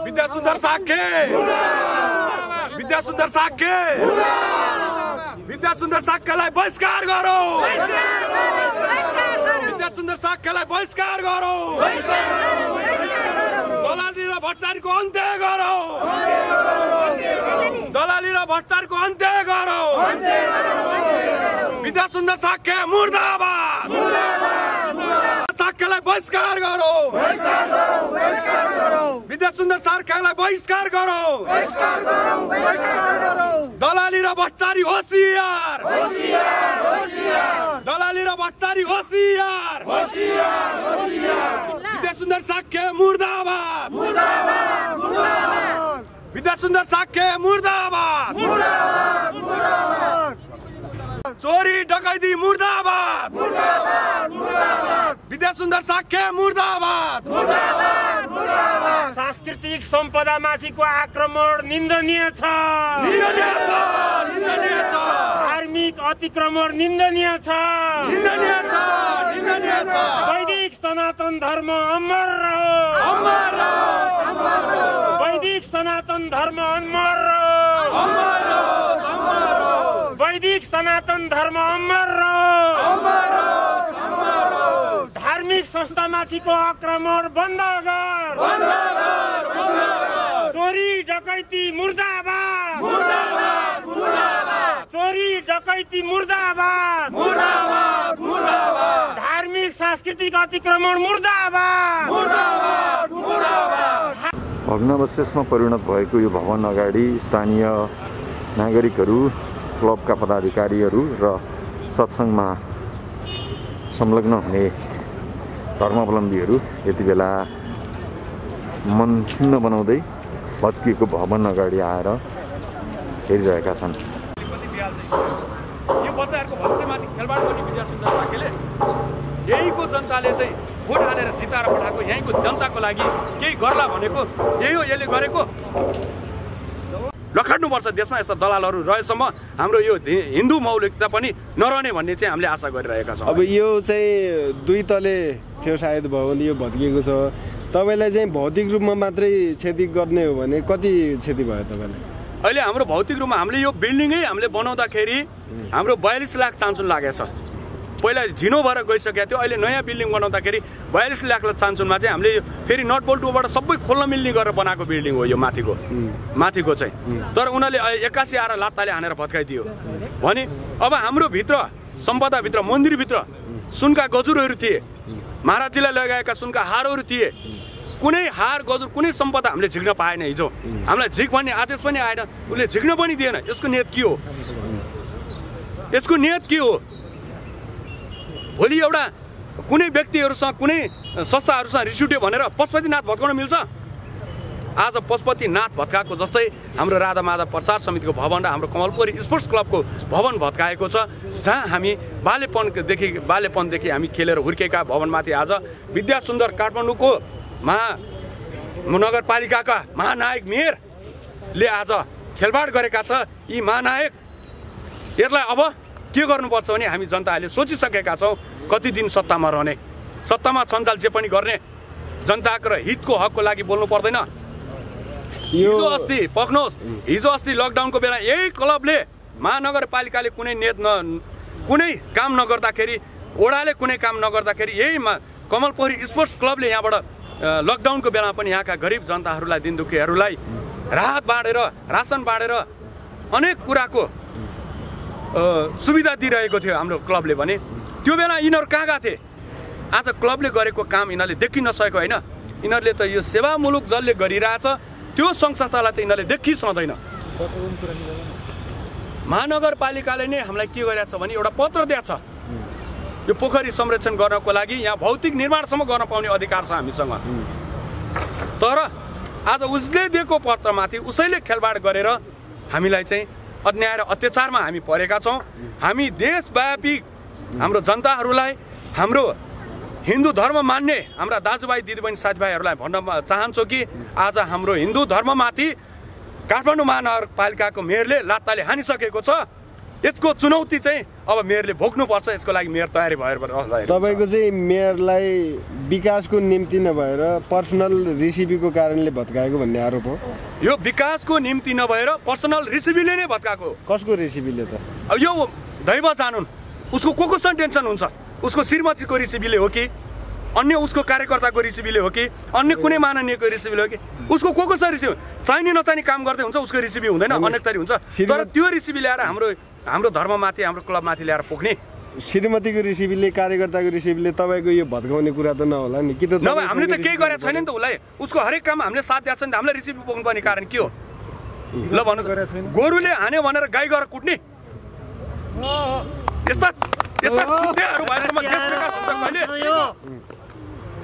विद्यासुन्दर साक्य विद्यासुन्दर साक्य विद्यासुन्दर साक्यलाई बहिष्कार गरौँ विद्यासुन्दर साक्यलाई बहिष्कार गरौँ दलाली र भ्रष्टाचारको अन्त्य गरौँ दलाली र भ्रष्टाचारको अन्त्य गरौँ विद्यासुन्दर साक्य मुर्दाबाद साक्यलाई बहिष्कार गरौँ विद्यासुन्दर साक्यलाई बहिष्कार गरौँ दलाली र भ्रष्टाचारी होशियार दलाली र भ्रष्टाचारी होशियार विद्यासुन्दर साक्य मुर्दाबाद विद्यासुन्दर साक्य मुर्दाबाद चोरी डकैती मुर्दाबाद विद्यासुन्दर साक्य मुर्दाबाद सांस्कृतिक सम्पदा माथिको आक्रमण निन्दनीय छ धार्मिक अतिक्रमण निन्दनीय छ वैदिक सनातन धर्म अमर रहो वैदिक सनातन धर्म अमर रहो वैदिक सनातन धर्म अमर रहो धार्मिक संस्थामाथिको आक्रमण बन्द गर चोरी डकैती मुर्दाबाद चोरी डकैती मुर्दाबाद धार्मिक सांस्कृतिक अतिक्रमण मुर्दाबाद भग्नावशेषमा परिणत भएको यो भवन अगाडि स्थानीय नागरिकहरू क्लबका पदाधिकारीहरू र सत्सङ्गमा संलग्न हुने धर्मावलम्बीहरू यति बेला मन खिन्न बनाउँदै भत्किएको भवन अगाडि आएर हेरिरहेका छन्। यो बच्चाहरूको भविष्यमाथि खेलबाड गर्ने विद्यासुन्दर साक्यले यहीको जनताले चाहिँ भोट हालेर जिताएर पठाएको यहीँको जनताको लागि केही गर्ला भनेको यही हो। यसले गरेको लखड्नुपर्छ। देशमा यस्ता दलालहरू रहेसम्म हाम्रो यो हिन्दू मौलिकता पनि नरहने भन्ने चाहिँ हामीले आशा गरिरहेका छौँ। अब यो चाहिँ दुई तले थियो सायद भवन, यो भत्किएको छ। तपाईँलाई चाहिँ भौतिक रूपमा मात्रै क्षति गर्ने हो भने कति क्षति भयो तपाईँलाई? अहिले हाम्रो भौतिक रूपमा हामीले यो बिल्डिङै हामीले बनाउँदाखेरि हाम्रो 42 लाख चान्चुन लागेछ। पहिला झिनो भएर गइसकेको थियो। अहिले नयाँ बिल्डिङ बनाउँदाखेरि 42 लाख चान्चुनमा चाहिँ हामीले फेरि नट बोल्टुबाट सबै खोल्न मिल्ने गरेर बनाएको बिल्डिङ हो यो माथिको चाहिँ। तर उनीहरूले 81 आएर लात्ताले हानेर भत्काइदियो भने अब हाम्रो भित्र सम्पदाभित्र मन्दिरभित्र सुनका गजुरहरू थिए, महाराजजीलाई लगाएका सुनका हारहरू थिए। कुनै हार गजुर कुनै सम्पदा हामीले झिक्न पाएन। हिजो हामीलाई झिक भन्ने आदेश पनि आएन, उसले झिक्न पनि दिएन। यसको नियत के हो? यसको नियत के हो? भोलि एउटा कुनै व्यक्तिहरूसँग कुनै संस्थाहरूसँग रिस उठ्यो भनेर पशुपतिनाथ भत्काउन मिल्छ? आज पशुपतिनाथ भत्काएको जस्तै हाम्रो राधा माधव प्रचार समितिको भवन र हाम्रो कमलपुरी स्पोर्ट्स क्लबको भवन भत्काएको छ, जहाँ हामी बाल्यपनदेखि हामी खेलेर हुर्केका भवनमाथि आज विद्यासुन्दर काठमाडौँको नगरपालिकाका महानायक मेयरले आज खेलबाड गरेका छ। यी महानायक यसलाई अब के गर्नुपर्छ भने हामी जनताहरूले सोचिसकेका छौँ। कति दिन सत्तामा रहने, सत्तामा छन्जाल जे पनि गर्ने, जनताको र हितको हकको लागि बोल्नु पर्दैन। हिजो अस्ति पक्नुहोस्, हिजो अस्ति लकडाउनको बेला यही क्लबले महानगरपालिकाले कुनै काम नगर्दाखेरि, ओडाले कुनै काम नगर्दाखेरि यही कमलपोखरी स्पोर्ट्स क्लबले यहाँबाट लकडाउनको बेला पनि यहाँका गरिब जनताहरूलाई, दिनदुखीहरूलाई राहत बाँडेर, रासन बाँडेर अनेक कुराको सुविधा दिइरहेको थियो हाम्रो क्लबले भने। त्यो बेला यिनीहरू कहाँ गएको थिए? आज क्लबले गरेको काम यिनीहरूले देखिन नसकेको होइन। यिनीहरूले त यो सेवामूलक जसले गरिरहेछ त्यो सङ्घ संस्थालाई त यिनीहरूले देखिसक्दैन। महानगरपालिकाले नै हामीलाई के गरिरहेछ भने एउटा पत्र दिएछ, यो पोखरी संरक्षण गर्नको लागि यहाँ भौतिक निर्माणसम्म गर्न पाउने अधिकार छ हामीसँग। तर आज उसले दिएको पत्रमाथि उसैले खेलबाड गरेर हामीलाई चाहिँ अन्याय र अत्याचारमा हामी परेका छौँ। हामी देशव्यापी हाम्रो जनताहरूलाई, हाम्रो हिन्दू धर्म मान्ने हाम्रा दाजुभाइ दिदीबहिनी साथीभाइहरूलाई भन्न चाहन्छु कि आज हाम्रो हिन्दू धर्ममाथि काठमाडौँ महानगरपालिकाको मेयरले लात्ताले हानिसकेको छ। यसको चुनौती चाहिँ अब मेयरले भोग्नुपर्छ। यसको लागि मेयर तयारी भएर तपाईँको चाहिँ मेयरलाई विकासको निम्ति नभएर पर्सनल रिसिभीको कारणले भत्काएको भन्ने आरोप हो। यो विकासको निम्ति नभएर पर्सनल रिसिभीले नै भत्काएको। कसको रिसिभीले त? अब यो दैव जानुन् उसको कोसँग टेन्सन हुन्छ। उसको श्रीमतीको रिसिभीले हो कि अन्य उसको कार्यकर्ताको रिसिभीले हो कि अन्य कुनै माननीयको रिसिभीले हो कि उसको कोसँग रिसिभी चाहिने नचाहिने काम गर्दै हुन्छ उसको रिसिभी हुँदैन, अनेक थरी हुन्छ। तर त्यो रिसिभी ल्याएर हाम्रो धर्ममाथि हाम्रो क्लबमाथि ल्याएर पोख्ने। श्रीमतीको रिसिभीले कार्यकर्ताको रिसिभीले तपाईँको यो भत्काउने कुरा त नहोला नि कि? त नभए हामीले त केही गरेको छैन नि त उसलाई। उसको हरेक काम हामीले साथ दिएको छ नि त। हामीलाई रिसिभी पोख्नुपर्ने कारण के हो? ल भन्नु, गोरुले हान्यो भनेर गाई गएर कुट्ने यस्ता चुतेहरू भएसम्म देश विकास हुन्छ कहिले?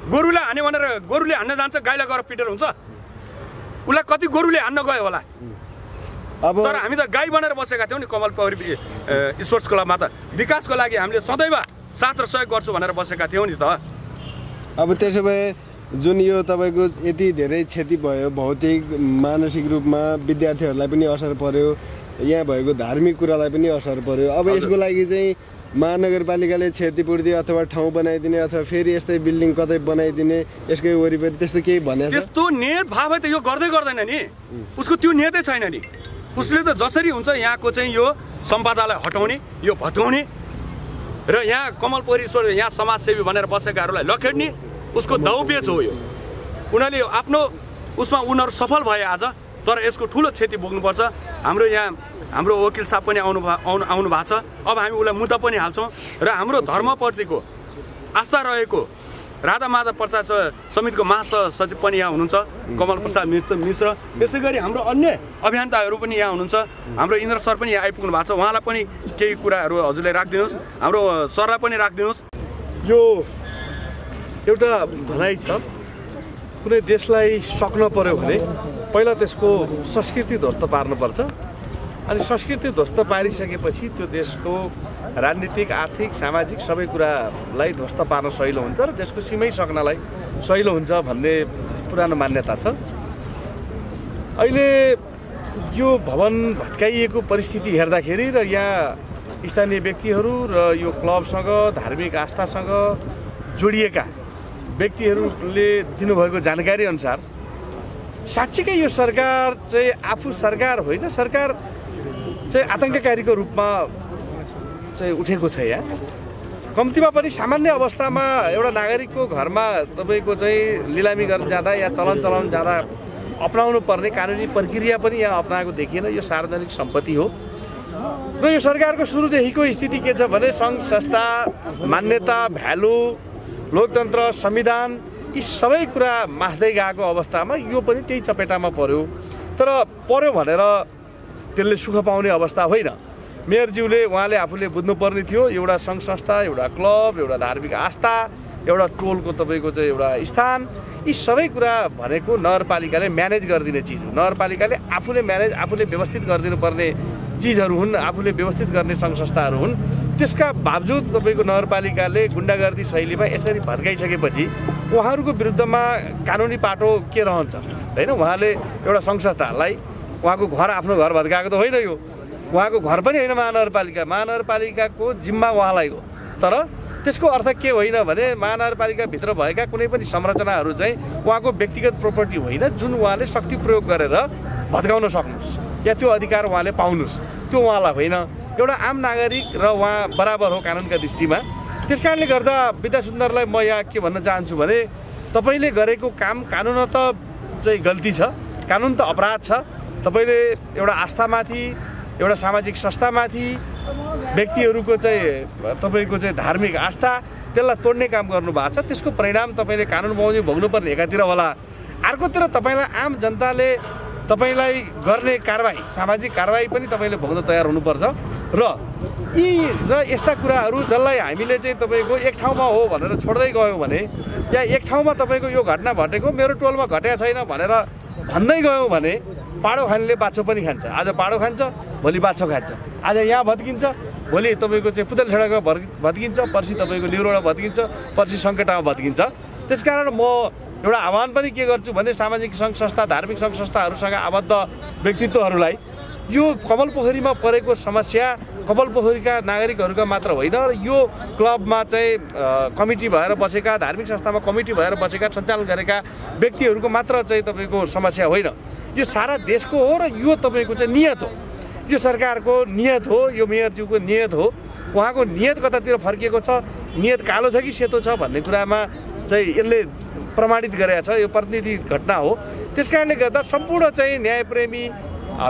गोरुलाई हान्यो भनेर गोरुले हान्न जान्छ, गाईलाई गएर पिटेर हुन्छ? उसलाई कति गोरुले हान्न गयो होला। तर हामी त गाई बनेर बसेका थियौँ नि कमल पौरी स्पोर्ट्स क्लबमा। त विकासको लागि हामीले सदैव साथ र सहयोग गर्छु भनेर बसेका थियौँ नि त। अब त्यसो भए जुन यो तपाईँको यति धेरै क्षति भयो, भौतिक मानसिक रूपमा विद्यार्थीहरूलाई पनि असर पर्यो, यहाँ भएको धार्मिक कुरालाई पनि असर पर्यो। अब यसको लागि चाहिँ महानगरपालिकाले क्षतिपूर्ति अथवा ठाउँ बनाइदिने अथवा फेरि यस्तै बिल्डिङ कतै बनाइदिने यसकै वरिपरि त्यस्तो केही भनेको? त्यस्तो नियत भाव त यो गर्दै गर्दैन नि। उसको त्यो नियतै छैन नि। उसले त जसरी हुन्छ यहाँको चाहिँ यो सम्पदालाई हटाउने, यो भत्काउने र यहाँ कमल पौरी यहाँ समाजसेवी भनेर बसेकाहरूलाई लखेड्ने उसको दाउपेच हो यो। उनीहरूले आफ्नो उसमा उनीहरू सफल भए आज, तर यसको ठुलो क्षति भोग्नुपर्छ। हाम्रो वकिल साहब पनि आउनु भएको छ। अब हामी उसलाई मुद्दा पनि हाल्छौँ र हाम्रो धर्मप्रतिको आस्था रहेको राधा माधव प्रसाद समितिको महासचिव पनि यहाँ हुनुहुन्छ, कमल प्रसाद मिश्र। त्यसै गरी हाम्रो अन्य अभियन्ताहरू पनि यहाँ हुनुहुन्छ। हाम्रो इन्द्र सर पनि यहाँ आइपुग्नु भएको छ। उहाँलाई पनि केही कुराहरू हजुरले राखिदिनुहोस्, हाम्रो सरलाई पनि राखिदिनुहोस्। यो एउटा भनाइ छ, कुनै देशलाई सक्न पर्यो भने पहिला त्यसको संस्कृति ध्वस्त पार्नुपर्छ। अनि संस्कृति ध्वस्त पारिसकेपछि त्यो देशको राजनीतिक, आर्थिक, सामाजिक सबै कुरालाई ध्वस्त पार्न सहिलो हुन्छ र देशको सीमै सक्नलाई सहिलो हुन्छ भन्ने पुरानो मान्यता छ। अहिले यो भवन भत्काइएको परिस्थिति हेर्दाखेरि र यहाँ स्थानीय व्यक्तिहरू र यो क्लबसँग धार्मिक आस्थासँग जोडिएका व्यक्तिहरूले दिनुभएको जानकारी अनुसार साँच्चीकै यो सरकार चाहिँ आफू सरकार होइन, सरकार चाहिँ आतङ्ककारीको रूपमा चाहिँ उठेको छ। यहाँ कम्तीमा पनि सामान्य अवस्थामा एउटा नागरिकको घरमा तपाईँको चाहिँ लिलामी गर्न जाँदा या चलन जाँदा अपनाउनु पर्ने कानुनी प्रक्रिया पनि यहाँ अपनाएको देखिएन। यो सार्वजनिक सम्पत्ति हो र यो सरकारको सुरुदेखिको स्थिति के छ भने सङ्घ संस्था, मान्यता, भ्यालु, लोकतन्त्र, संविधान यी सबै कुरा मास्दै गएको अवस्थामा यो पनि त्यही चपेटामा पर्यो। तर पर्यो भनेर त्यसले सुख पाउने अवस्था होइन। मेयरज्यूले उहाँले आफूले बुझ्नुपर्ने थियो एउटा सङ्घ संस्था, एउटा क्लब, एउटा धार्मिक आस्था, एउटा टोलको तपाईँको चाहिँ एउटा स्थान, यी सबै कुरा भनेको नगरपालिकाले म्यानेज गरिदिने चिज हो। नगरपालिकाले आफूले व्यवस्थित गरिदिनुपर्ने चिजहरू हुन्, आफूले व्यवस्थित गर्ने सङ्घ संस्थाहरू हुन्। त्यसका बावजुद तपाईँको नगरपालिकाले गुन्डागर्दी शैलीमा यसरी भत्काइसकेपछि उहाँहरूको विरुद्धमा कानुनी पाटो के रहन्छ होइन? उहाँले एउटा सङ्घ संस्थालाई उहाँको घर, आफ्नो घर भत्काएको त होइन, यो उहाँको घर पनि होइन महानगरपालिकाको जिम्मा उहाँलाई हो। तर त्यसको अर्थ के होइन भने महानगरपालिकाभित्र भएका कुनै पनि संरचनाहरू चाहिँ उहाँको व्यक्तिगत प्रोपर्टी होइन, जुन उहाँले शक्ति प्रयोग गरेर भत्काउन सक्नुहोस् या त्यो अधिकार उहाँले पाउनुहोस्, त्यो उहाँलाई होइन। एउटा आम नागरिक र उहाँ बराबर हो कानुनका दृष्टिमा। त्यस कारणले गर्दा विद्या सुन्दरलाई म यहाँ के भन्न चाहन्छु भने तपाईँले गरेको काम कानुन त चाहिँ गल्ती छ, कानुन त अपराध छ। तपाईँले एउटा आस्थामाथि, एउटा सामाजिक संस्थामाथि व्यक्तिहरूको चाहिँ तपाईँको चाहिँ धार्मिक आस्था त्यसलाई तोड्ने काम गर्नुभएको छ। त्यसको परिणाम तपाईँले कानुन बमोजिम भोग्नुपर्ने एकातिर होला, अर्कोतिर तपाईँलाई आम जनताले तपाईँलाई गर्ने कारबाही, सामाजिक कारबाही पनि तपाईँले भोग्न तयार हुनुपर्छ। र यस्ता कुराहरू जसलाई हामीले चाहिँ तपाईँको एक ठाउँमा हो भनेर छोड्दै गयौँ भने या एक ठाउँमा तपाईँको यो घटना घटेको मेरो टोलमा घटेको छैन भनेर भन्दै गयौँ भने पाडो खानेले बाछो पनि खान्छ। आज पाडो खान्छ, भोलि बाछो खान्छ। आज यहाँ भत्किन्छ, भोलि तपाईँको चाहिँ पुतलछेडामा भत्किन्छ, पर्सि तपाईँको लिउरोडा भत्किन्छ, पर्सि सङ्कटामा भत्किन्छ। त्यसकारण म एउटा आह्वान पनि के गर्छु भने सामाजिक सङ्घ संस्था, धार्मिक सङ्घ संस्थाहरूसँग आबद्ध व्यक्तित्वहरूलाई यो कमल पोखरीमा परेको समस्या कपालपोखरीका नागरिकहरूका मात्र होइन र यो क्लबमा चाहिँ कमिटी भएर बसेका धार्मिक संस्थामा कमिटी भएर बसेका सञ्चालन गरेका व्यक्तिहरूको मात्र चाहिँ तपाईँको समस्या होइन, यो सारा देशको हो र यो तपाईँको चाहिँ नियत हो, यो सरकारको नियत हो, यो मेयरज्यूको नियत हो। उहाँको नियत कतातिर फर्किएको छ, नियत कालो छ कि सेतो छ भन्ने कुरामा चाहिँ यसले प्रमाणित गरेको छ, यो प्रतिनिधि घटना हो। त्यस कारणले गर्दा सम्पूर्ण चाहिँ न्यायप्रेमी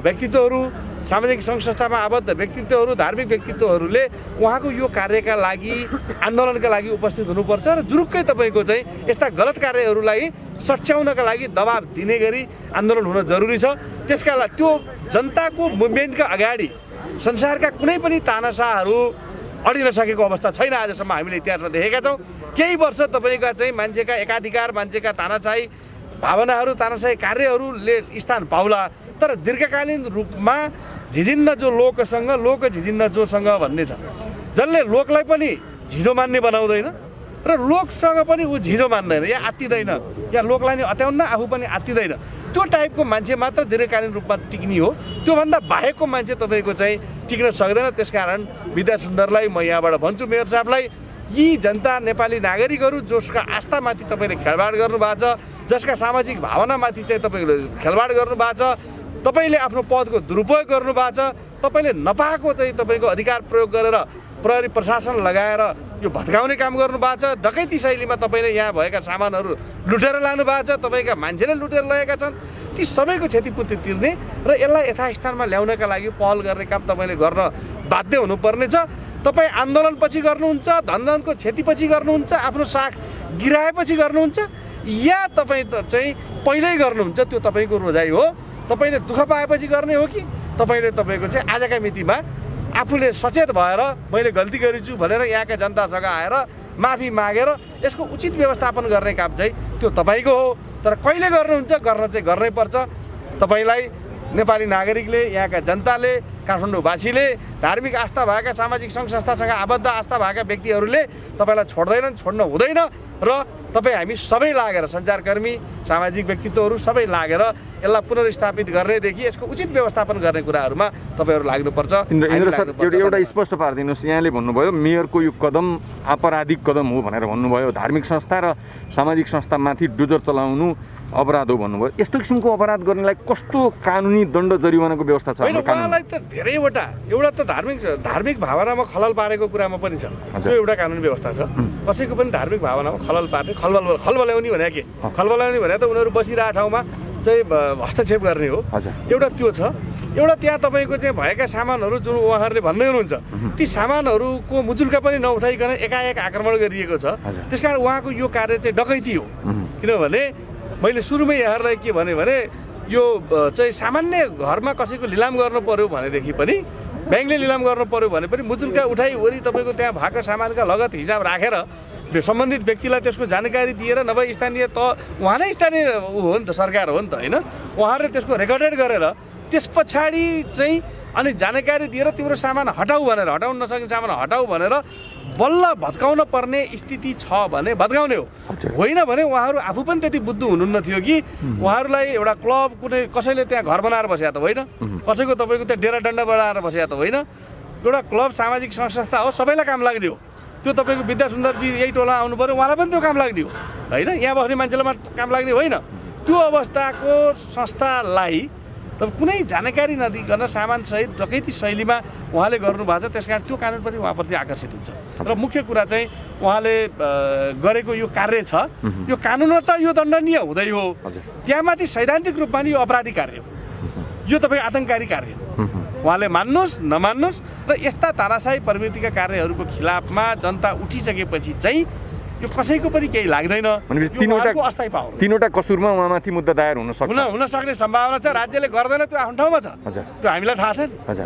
व्यक्तित्वहरू, सामाजिक सङ्घ संस्थामा आबद्ध व्यक्तित्वहरू, धार्मिक व्यक्तित्वहरूले उहाँको यो कार्यका लागि आन्दोलनका लागि उपस्थित हुनुपर्छ र जुरुक्कै तपाईँको चाहिँ यस्ता गलत कार्यहरूलाई सच्याउनका लागि दबाब दिने गरी आन्दोलन हुन जरुरी छ। त्यसका लागि त्यो जनताको मुभमेन्टका अगाडि संसारका कुनै पनि तानाशाहहरू अडिन सकेको अवस्था छैन। आजसम्म हामीले इतिहासमा देखेका छौँ। केही वर्ष तपाईँका चाहिँ मान्छेका एकाधिकार, मान्छेका तानाशाही भावनाहरू, तानाशाही कार्यहरूले स्थान पाउला, तर दीर्घकालीन रूपमा झिझिन्न जो लोकसँग लोक झिझिन्न जोसँग भन्ने छ, जसले लोकलाई पनि झिझो मान्ने बनाउँदैन र लोकसँग पनि ऊ झिझो मान्दैन या आत्तिँदैन, या लोकलाई नि अत्याउन्न आफू पनि आत्तिँदैन, त्यो टाइपको मान्छे मात्र दीर्घकालीन रूपमा टिक्ने हो। त्योभन्दा बाहेकको मान्छे तपाईँको चाहिँ टिक्न सक्दैन। त्यसकारण विद्या सुन्दरलाई म यहाँबाट भन्छु, मेयर साहबलाई, यी जनता नेपाली नागरिकहरू जसका आस्थामाथि तपाईँले खेलवाड गर्नुभएको छ, जसका सामाजिक भावनामाथि चाहिँ तपाईँले खेलवाड गर्नुभएको छ, तपाईँले आफ्नो पदको दुरुपयोग गर्नुभएको छ, तपाईँले नपाएको चाहिँ तपाईँको अधिकार प्रयोग गरेर प्रहरी प्रशासन लगाएर यो भत्काउने काम गर्नुभएको छ, डकैती शैलीमा तपाईँले यहाँ भएका सामानहरू लुटेर लानुभएको छ, तपाईँका मान्छेले लुटेर लगेका छन्, ती सबैको क्षतिपूर्ति तिर्ने र यसलाई यथास्थानमा ल्याउनका लागि पहल गर्ने काम तपाईँले गर्न बाध्य हुनुपर्ने छ। तपाईँ आन्दोलनपछि गर्नुहुन्छ, धनजनको क्षतिपछि गर्नुहुन्छ, आफ्नो साख गिराएपछि गर्नुहुन्छ, या तपाईँ त चाहिँ पहिल्यै गर्नुहुन्छ, त्यो तपाईँको रोजाइ हो। तपाईँले दुःख पाएपछि गर्ने हो कि तपाईँले तपाईँको चाहिँ आजका मितिमा आफूले सचेत भएर मैले गल्ती गरेछु भनेर यहाँका जनतासँग आएर माफी मागेर यसको उचित व्यवस्थापन गर्ने काम चाहिँ त्यो तपाईँको हो। तर कहिले गर्नुहुन्छ, गर्न चाहिँ गर्नै पर्छ। तपाईँलाई नेपाली नागरिकले, यहाँका जनताले, काठमाडौँवासीले, धार्मिक आस्था भएका सामाजिक सङ्घ संस्थासँग आबद्ध आस्था भएका व्यक्तिहरूले तपाईँलाई छोड्दैनन्, छोड्न हुँदैन र तपाईँ हामी सबै लागेर, सञ्चारकर्मी, सामाजिक व्यक्तित्वहरू सबै लागेर यसलाई पुनर्स्थापित गर्नेदेखि यसको उचित व्यवस्थापन गर्ने कुराहरूमा तपाईँहरू लाग्नुपर्छ। इन्द्र सर, एउटा स्पष्ट पारिदिनुहोस्। यहाँले भन्नुभयो मेयरको यो कदम आपराधिक कदम हो भनेर भन्नुभयो, धार्मिक संस्था र सामाजिक संस्थामाथि डुजर चलाउनु अपराध हो भन्नुभयो। यस्तो किसिमको अपराध गर्नेलाई कस्तो कानुनी दण्ड जरिवानाको व्यवस्था छ? उहाँलाई त धेरैवटा, एउटा त धार्मिक भावनामा खलल पारेको कुरामा पनि छ, त्यो एउटा कानुनी व्यवस्था छ। कसैको पनि धार्मिक भावनामा खलल पार्ने, खलबल्याउने भने के, खलबल्याउने भने त उनीहरू बसिरहेको ठाउँमा चाहिँ हस्तक्षेप गर्ने हो, एउटा त्यो छ। एउटा त्यहाँ तपाईँको चाहिँ भएका सामानहरू जुन उहाँहरूले भन्दै हुनुहुन्छ, ती सामानहरूको मुजुल्का पनि नउठाइकन एकाएक आक्रमण गरिएको छ। त्यसकारण उहाँको यो कार्य चाहिँ डकैती हो। किनभने मैले सुरुमै यहाँहरूलाई के भने यो चाहिँ सामान्य घरमा कसैको लिलाम गर्नु पर्यो भनेदेखि पनि, ब्याङ्कले लिलाम गर्नु पर्यो भने पनि मुजुल्का उठाइ वरि तपाईँको त्यहाँ भएको सामानका लगत हिसाब राखेर सम्बन्धित व्यक्तिलाई त्यसको जानकारी दिएर, नभए स्थानीय त उहाँ नै स्थानीय हो नि त, सरकार हो नि त, होइन, उहाँहरूले त्यसको रेकर्डेड गरेर त्यस पछाडि चाहिँ अनि जानकारी दिएर तिम्रो सामान हटाऊ भनेर, हटाउन नसक्ने सामान हटाऊ भनेर बल्ल भत्काउन पर्ने स्थिति छ भने भत्काउने हो। होइन भने उहाँहरू आफू पनि त्यति बुद्धु हुनुहुन्न थियो कि उहाँहरूलाई एउटा क्लब कुनै कसैले त्यहाँ घर बनाएर बसेका त होइन, कसैको तपाईँको त्यहाँ डेरा डन्डा बनाएर बसेका त होइन। एउटा क्लब सामाजिक संस्था हो, सबैलाई काम लाग्ने हो। त्यो तपाईँको विद्या सुन्दरजी यही टोला आउनु पऱ्यो, उहाँलाई पनि त्यो काम लाग्ने हो, होइन, यहाँ बस्ने मान्छेलाई काम लाग्ने होइन। त्यो अवस्थाको संस्थालाई तब कुनै जानकारी नदिकन सामानसहित डकैती शैलीमा उहाँले गर्नुभएको छ। त्यस कारण त्यो कानुन पनि उहाँप्रति आकर्षित हुन्छ। र मुख्य कुरा चाहिँ उहाँले गरेको यो कार्य छ, यो कानुन त यो दण्डनीय हुँदै हो, त्यहाँमाथि सैद्धान्तिक रूपमा यो अपराधिक कार्य हो, यो तपाईँ आतङ्ककारी कार्य हो। उहाँले मान्नुहोस् नमान्नुहोस् र यस्ता तानाशाही प्रवृत्तिका कार्यहरूको खिलाफमा जनता उठिसकेपछि चाहिँ यो कसैको पनि केही लाग्दैन। तीनवटा कसुरमा उहाँमाथि मुद्दा दायर हुन सक्ने सम्भावना छ। राज्यले गर्दैन, त्यो आफ्नो ठाउँमा छ, त्यो हामीलाई थाहा छ।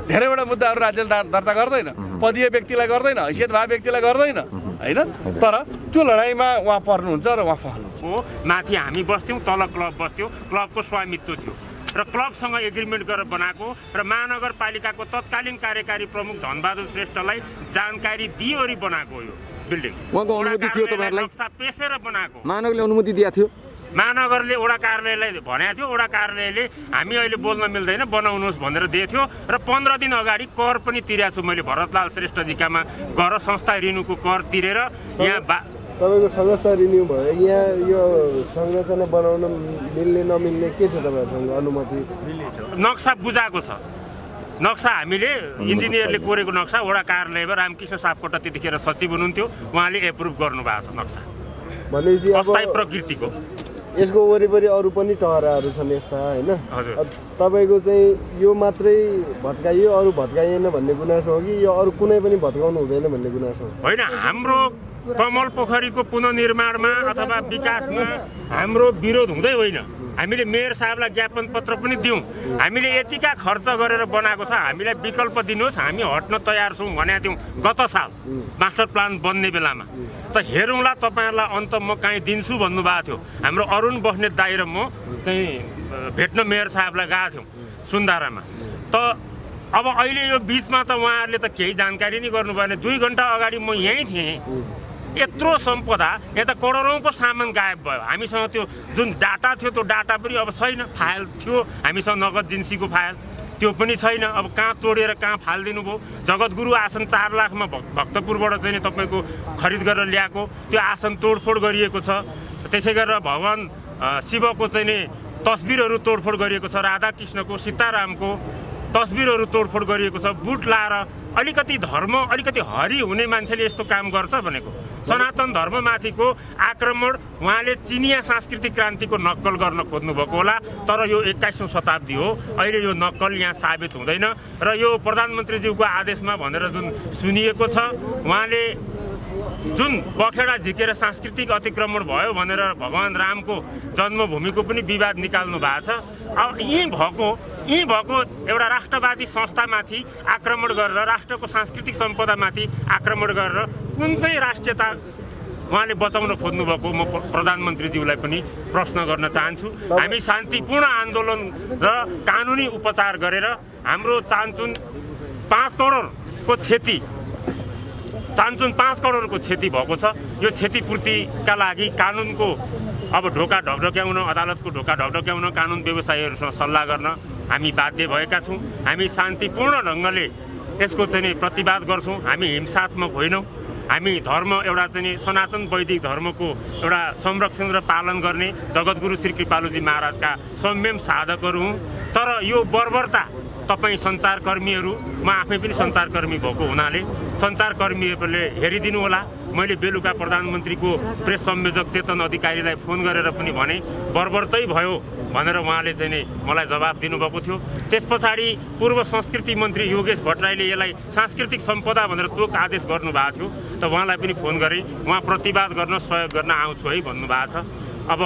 धेरैवटा मुद्दाहरू राज्यले दर्ता गर्दैन, पदीय व्यक्तिलाई गर्दैन, हैसियत भए व्यक्तिलाई गर्दैन, होइन, तर त्यो लडाइँमा उहाँ पर्नुहुन्छ र उहाँ फल्नुहुन्छ। माथि हामी बस्थ्यौँ, तल क्लब बस्थ्यौँ, क्लबको स्वामित्व थियो र क्लबसँग एग्रिमेन्ट गरेर बनाएको र महानगरपालिकाको तत्कालीन कार्यकारी प्रमुख धनबहादुर श्रेष्ठलाई जानकारी दिइवरी बनाएको यो बिल्डिङ। उहाँको अनुमति थियो तपाईँहरूलाई? पेसेर बनाएको। महानगरले अनुमति दिएको थियो? महानगरले वडा कार्यालयलाई भनेको थियो, वडा कार्यालयले हामी अहिले बोल्न मिल्दैन बनाउनुहोस् भनेर दिएको थियो र 15 दिन अगाडि कर पनि तिरेको छु मैले भरतलाल श्रेष्ठजीकामा गएर संस्था रिन्युको कर तिरेर यहाँ तपाईँको संस्था रिन्यू भयो। यहाँ यो संरचना बनाउन मिल्ने नमिल्ने के छ तपाईँहरूसँग अनुमति? नक्सा बुझाएको छ, नक्सा हामीले इन्जिनियरले कोरेको नक्सा वडा कार्यालयमा रामकृष्ण सापकोटा त्यतिखेर सचिव हुनुहुन्थ्यो, उहाँले एप्रुभ गर्नुभएको छ नक्सा भनेपछि अस्थायी प्रकृतिको। यसको वरिपरि अरू पनि टहराहरू छन् यस्ता होइन? हजुर। तपाईँको चाहिँ यो मात्रै भत्काइयो अरू भत्काइएन भन्ने गुनासो हो कि यो अरू कुनै पनि भत्काउनु हुँदैन भन्ने गुनासो? होइन, हाम्रो कमल पोखरीको पुनर्निर्माणमा अथवा विकासमा हाम्रो विरोध हुँदै होइन। हामीले मेयर साहबलाई ज्ञापन पत्र पनि दियौँ, हामीले यतिका खर्च गरेर बनाएको छ, हामीलाई विकल्प दिनुहोस्, हामी हट्न तयार छौँ भनेको थियौँ गत साल मास्टर प्लान बन्ने बेलामा। त हेरौँला तपाईँहरूलाई अन्त म काहीँ दिन्छु भन्नुभएको थियो। हाम्रो अरुण बस्नेत दाइ र म चाहिँ भेट्न मेयर साहबलाई गएको थियौँ सुन्दारामा। त अब अहिले यो बिचमा त उहाँहरूले त केही जानकारी नै गर्नु भएन। 2 घन्टा अगाडि म यहीँ थिएँ, यत्रो सम्पदा यहाँ त करोडौँको सामान गायब भयो। हामीसँग त्यो जुन डाटा थियो त्यो डाटा पनि अब छैन, फाइल थियो हामीसँग नगद जिन्सीको फाइल त्यो पनि छैन। अब कहाँ तोडेर कहाँ फालिदिनु भयो। जगतगुरु आसन 4 लाखमा भक्तपुरबाट चाहिँ तपाईँको खरिद गरेर ल्याएको त्यो आसन तोडफोड गरिएको छ। त्यसै गरेर भगवान् शिवको चाहिँ नि तस्बिरहरू तोडफोड गरिएको छ, राधाकृष्णको सीतारामको तस्बिरहरू तोडफोड गरिएको छ। बुट लाएर अलिकति धर्म अलिकति हरि हुने मान्छेले यस्तो काम गर्छ भनेको। सनातन धर्ममाथिको आक्रमण उहाँले चिनिया सांस्कृतिक क्रान्तिको नक्कल गर्न खोज्नुभएको होला, तर यो 21औं शताब्दी हो, अहिले यो नक्कल यहाँ साबित हुँदैन। र यो प्रधानमन्त्रीज्यूको आदेशमा भनेर जुन सुनिएको छ, उहाँले जुन बखेडा झिकेर सांस्कृतिक अतिक्रमण भयो भनेर भगवान् रामको जन्मभूमिको पनि विवाद निकाल्नु भएको छ। अब यहीँ भएको एउटा राष्ट्रवादी संस्थामाथि आक्रमण गरेर राष्ट्रको सांस्कृतिक सम्पदामाथि आक्रमण गरेर कुन चाहिँ राष्ट्रियता उहाँले बचाउन खोज्नुभएको म प्रधानमन्त्रीज्यूलाई पनि प्रश्न गर्न चाहन्छु। हामी शान्तिपूर्ण आन्दोलन र कानुनी उपचार गरेर हाम्रो चान्चुन 5 करोडको क्षति 5 करोडको क्षति भएको छ। यो क्षतिपूर्तिका लागि कानुनको अब ढोका ढकढक्याउन, अदालतको ढोका ढकढक्याउन कानुन व्यवसायीहरूसँग सल्लाह गर्न हामी बाध्य भएका छौँ। हामी शान्तिपूर्ण ढङ्गले यसको चाहिँ प्रतिवाद गर्छौँ, हामी हिंसात्मक होइनौँ। हामी धर्म एउटा चाहिँ सनातन वैदिक धर्मको एउटा संरक्षण र पालन गर्ने जगतगुरु श्री कृपालुजी महाराजका संयम साधकहरू हौँ। तर यो बर्बरता तपाईँ सञ्चारकर्मीहरू, म आफै पनि सञ्चारकर्मी भएको हुनाले सञ्चारकर्मीहरूले हेरिदिनु होला। मैले बेलुका प्रधानमन्त्रीको प्रेस संयोजक चेतन अधिकारीलाई फोन गरेर पनि भने बर्बरतै भयो भनेर उहाँले चाहिँ नि मलाई जवाब दिनुभएको थियो। त्यस पछाडि पूर्व संस्कृति मन्त्री योगेश भट्टराईले यसलाई सांस्कृतिक सम्पदा भनेर तोक आदेश गर्नुभएको थियो। त उहाँलाई पनि फोन गरेँ, उहाँ प्रतिवाद गर्न सहयोग गर्न आउँछु है भन्नुभएको छ। अब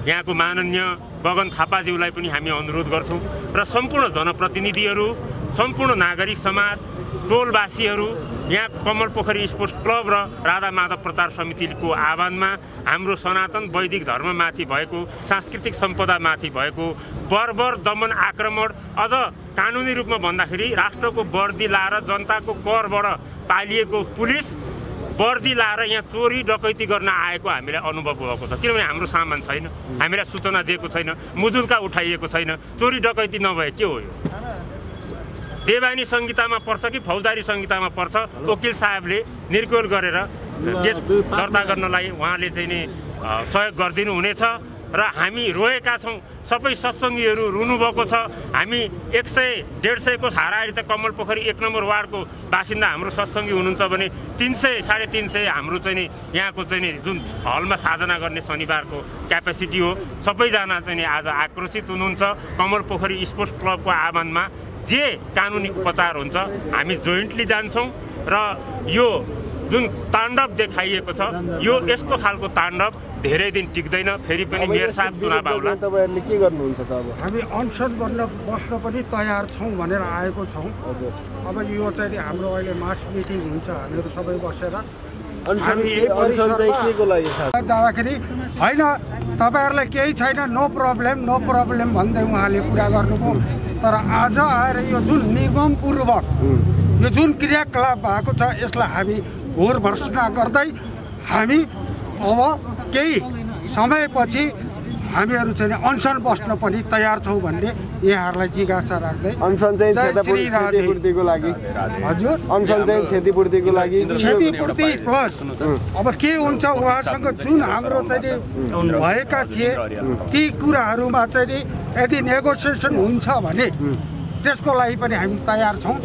यहाँको माननीय गगन थापाज्यूलाई पनि हामी अनुरोध गर्छौँ र सम्पूर्ण जनप्रतिनिधिहरू, सम्पूर्ण नागरिक समाज, टोलवासीहरू, यहाँ कमल पोखरी स्पोर्ट्स क्लब र राधा माधव प्रचार समितिको आह्वानमा हाम्रो सनातन वैदिक धर्ममाथि भएको, सांस्कृतिक सम्पदामाथि भएको बर्बर दमन आक्रमण, अझ कानुनी रूपमा भन्दाखेरि राष्ट्रको वर्दी लाएर जनताको करबाट पालिएको पुलिस वर्दी लाएर यहाँ चोरी डकैती गर्न आएको हामीलाई अनुभव भएको छ। किनभने हाम्रो सामान छैन, हामीलाई सूचना दिएको छैन, मुजुल्का उठाइएको छैन, चोरी डकैती नभए के हो? यो देवानी संहितामा पर्छ कि फौजदारी संहितामा पर्छ? वकिल साहबले निर्क्युल गरेर केस दर्ता गर्नलाई उहाँले चाहिँ नि सहयोग गरिदिनु हुनेछ। र हामी रोएका छौँ, सबै सत्सङ्गीहरू रुनुभएको छ। हामी 100-150 को हाराहारी त कमल पोखरी 1 नम्बर वार्डको बासिन्दा हाम्रो सत्सङ्गी हुनुहुन्छ भने 300-350 हाम्रो चाहिँ नि यहाँको चाहिँ नि जुन हलमा साधना गर्ने शनिबारको क्यापेसिटी हो। सबैजना चाहिँ नि आज आक्रोशित हुनुहुन्छ। कमल पोखरी स्पोर्ट्स क्लबको आह्वानमा जे कानुनी उपचार हुन्छ हामी जोइन्टली जान्छौँ र यो जुन ताण्डव देखाइएको छ यो यस्तो खालको ताण्डव धेरै दिन टिक्दैन। फेरि पनि मेयर साहब चुनाव आउला। तपाईहरुले के गर्नुहुन्छ त? अब हामी अनसन बस्न पनि तयार छौँ भनेर आएको छौँ। अब यो चाहिँ हाम्रो अहिले मास मिटिङ हुन्छ, हामीहरू सबै बसेर अनसन चाहिँ केको लागि जाँदाखेरि होइन तपाईँहरूलाई केही छैन, नो प्रब्लम भन्दै उहाँले कुरा गर्नुभयो। तर आज आएर यो जुन निगमपूर्वक यो जुन क्रियाकलाप भएको छ यसलाई हामी घोर भर्त्सना गर्दै हामी अब केही समयपछि हामीहरू चाहिँ अनसन बस्न पनि तयार छौँ भन्ने यहाँहरूलाई जिज्ञासा राख्दै अनसन चाहिँ क्षतिपूर्तिको लागि हजुर अनसन चाहिँ क्षतिपूर्तिको लागि क्षतिपूर्ति प्लस अब के हुन्छ उहाँसँग जुन हाम्रो चाहिँ भएका थिए ती कुराहरूमा चाहिँ यदि नेगोसिएसन हुन्छ भने त्यसको लागि पनि हामी तयार छौँ।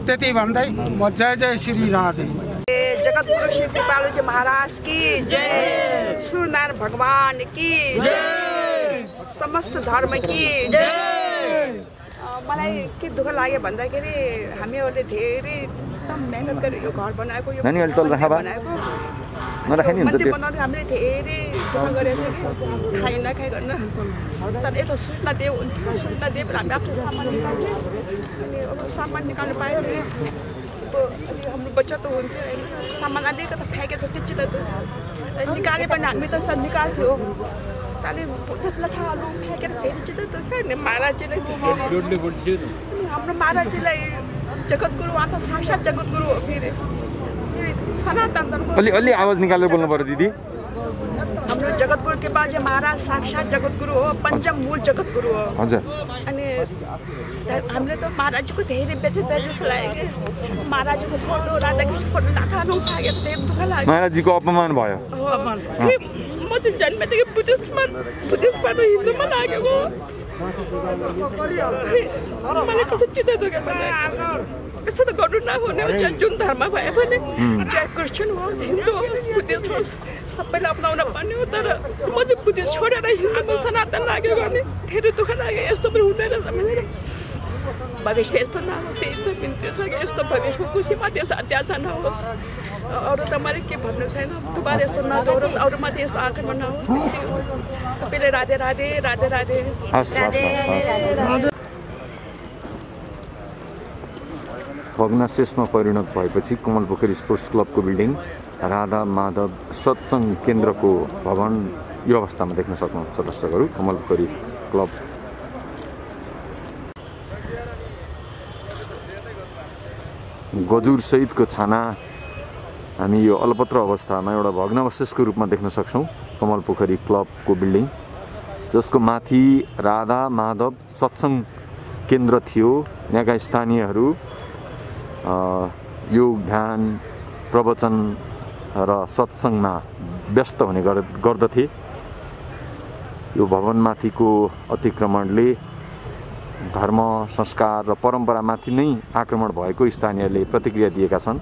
त्यति भन्दै म जय जय श्री राधे। जगतगुरु श्री कृपालुजी महाराज की जय, सूर्यनारायण भगवान की जय, समस्त धर्म की जय। मलाई के दुःख लाग्यो भन्दाखेरि हामीहरूले धेरै एकदम मेहनत गरेर यो घर बनाएको, यो बनाएको बनाउँदा हामीले धेरै दुःख गरेको छ, खाइ नखाइ गर्न। तर यता सूचना दियो हुन्थ्यो, सूचना दिएपछि हामी आफ्नो सामान निकाल्थ्यौँ। अनि अब सामान निकाल्नु पायो भने अलि हाम्रो बचत हुन्थ्यो होइन। सामान अलिकति फ्याँकेको छ त्यो निकाले पनि हामी त निकाल्थ्यो। अलि त्यसलाई थाहा आलु फ्याँकेर धेरै चिज त खाने महाराजीलाई हाम्रो महाराजीलाई जगतगुरु उहाँ त साक्षात् जगतगुरु हो। फेरि सनातन धर्म अलि आवाज निकालेर बोल्नु पर्यो दिदी। हाम्रो जगतगुरु के बाजे महाराज साक्षात् जगतगुरु हो, पञ्चम मूल जगतगुरु हो। हजुर। अनि हामीले त महाराजको धेरै बेचेत जस्तो लाग्यो कि महाराजको फोटो राधाकृष्ण फोटो राख्नु थाल्यो, धेरै दुःख लाग्यो। महाराजजीको अपमान भयो। म चाहिँ जन्मेदेखि बुद्धिस्टबाट हिन्दूमा लागेको। मलाई कसै चित्त दुख्यो भने यस्तो त गर्नु नहुने हो। जुन धर्म भए पनि चाहे क्रिस्चियन होस्, हिन्दू होस्, बुद्धिस्ट होस्, सबैलाई अपनाउन पर्ने हो। तर म चाहिँ बुद्धिस्ट छोडेर हिन्दूमा सनातन लाग्यो भने धेरै दुःख लाग्यो। यस्तो पनि हुँदैन भनेर भविष्य यस्तो नहोस्, त्यही छ बिन्ती छ कि यस्तो भविष्यको खुसीमा त्यस अत्याचार नहोस्। अरू त मैले के भन्नु छैन, दुबारा यस्तो नदोहोरोस्, अरूमाथि यस्तो आक्रमण नहोस्। सबैले राधे राधे राधे राधे। भग्नाशेषमा परिणत भएपछि कमलपोखरी स्पोर्ट्स क्लबको बिल्डिङ, राधा माधव सत्सङ्ग केन्द्रको भवन यो अवस्थामा देख्न सक्नुहुन्छ दर्शकहरू। कमलपोखरी क्लब गजुर सहितको छाना हामी यो अलपत्र अवस्थामा एउटा भग्नावशेषको रूपमा देख्न सक्छौँ। कमलपोखरी क्लबको बिल्डिङ जसको माथि राधा माधव सत्सङ्ग केन्द्र थियो। यहाँका स्थानीयहरू योग ध्यान प्रवचन र सत्सङ्गमा व्यस्त हुने गर्दथे। यो भवनमाथिको अतिक्रमणले धर्म संस्कार र परम्परामाथि नै आक्रमण भएको स्थानीयले प्रतिक्रिया दिएका छन्।